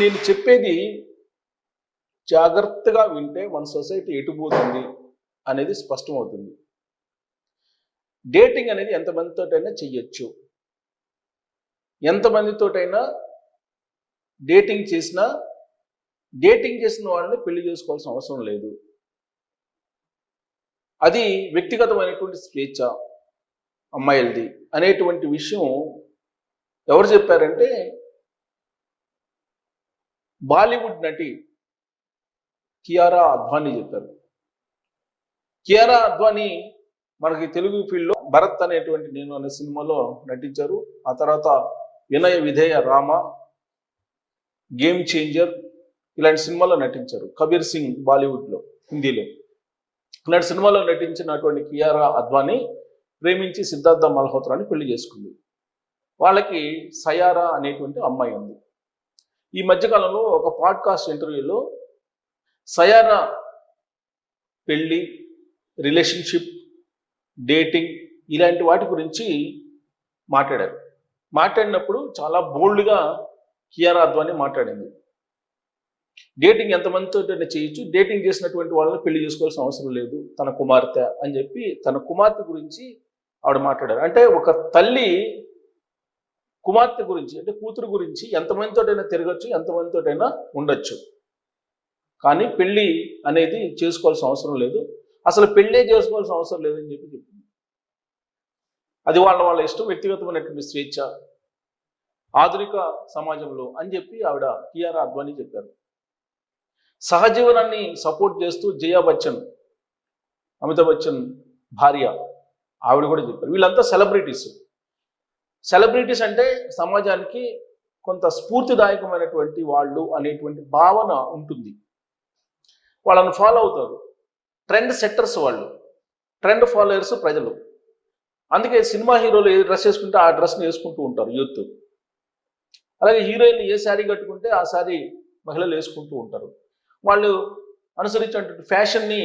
నేను చెప్పేది జాగ్రత్తగా వింటే మన సొసైటీ ఎటుపోతుంది అనేది స్పష్టమవుతుంది. డేటింగ్ అనేది ఎంతమందితోటైనా చెయ్యొచ్చు. ఎంతమందితోటైనా డేటింగ్ చేసినా, డేటింగ్ చేసిన వాళ్ళని పెళ్లి చేసుకోవాల్సిన అవసరం లేదు. అది వ్యక్తిగతమైనటువంటి స్వేచ్ఛ అమ్మాయిలది అనేటువంటి విషయం ఎవరు చెప్పారంటే బాలీవుడ్ నటి కియారా అద్వానీ చెప్పారు. కియారా అద్వానీ మనకి తెలుగు ఫీల్డ్లో భరత్ అనేటువంటి నేను అనే సినిమాలో నటించారు. ఆ తర్వాత వినయ విధేయ రామ, గేమ్ చేంజర్ ఇలాంటి సినిమాలో నటించారు. కబీర్ సింగ్ బాలీవుడ్లో హిందీలో ఇలాంటి సినిమాలో నటించినటువంటి కియారా అద్వానీ ప్రేమించి సిద్ధార్థ మల్హోత్రాని పెళ్లి చేసుకుంది. వాళ్ళకి సయారా అనేటువంటి అమ్మాయి ఉంది. ఈ మధ్యకాలంలో ఒక పాడ్కాస్ట్ ఇంటర్వ్యూలో సయారా పెళ్ళి, రిలేషన్షిప్, డేటింగ్ ఇలాంటి వాటి గురించి మాట్లాడారు. మాట్లాడినప్పుడు చాలా బోల్డ్గా కియారా అద్వానీ మాట్లాడింది. డేటింగ్ ఎంతమందితో చేయొచ్చు, డేటింగ్ చేసినటువంటి వాళ్ళని పెళ్లి చేసుకోవాల్సిన అవసరం లేదు తన కుమార్తె అని చెప్పి తన కుమార్తె గురించి ఆవిడ మాట్లాడారు. అంటే ఒక తల్లి కుమార్తె గురించి అంటే కూతురు గురించి ఎంతమందితోటైనా తిరగచ్చు, ఎంతమందితోటైనా ఉండొచ్చు, కానీ పెళ్ళి అనేది చేసుకోవాల్సిన అవసరం లేదు, అసలు పెళ్ళే చేసుకోవాల్సిన అవసరం లేదని చెప్పి చెప్పింది. అది వాళ్ళ ఇష్టం, వ్యక్తిగతమైనటువంటి స్వేచ్ఛ ఆధునిక సమాజంలో అని చెప్పి ఆవిడ కియారా అద్వానీ చెప్పారు. సహజీవనాన్ని సపోర్ట్ చేస్తూ జయా బచ్చన్, అమితాబ్ బచ్చన్ భార్య, ఆవిడ కూడా చెప్పారు. వీళ్ళంతా సెలబ్రిటీస్ అంటే సమాజానికి కొంత స్ఫూర్తిదాయకమైనటువంటి వాళ్ళు అనేటువంటి భావన ఉంటుంది. వాళ్ళని ఫాలో అవుతారు. ట్రెండ్ సెట్టర్స్ వాళ్ళు, ట్రెండ్ ఫాలోయర్స్ ప్రజలు. అందుకే సినిమా హీరోలు ఏ డ్రెస్ వేసుకుంటే ఆ డ్రెస్ని వేసుకుంటూ ఉంటారు యూత్. అలాగే హీరోయిన్ ఏ శారీ కట్టుకుంటే ఆ శారీ మహిళలు వేసుకుంటూ ఉంటారు. వాళ్ళు అనుసరించేటువంటి ఫ్యాషన్ని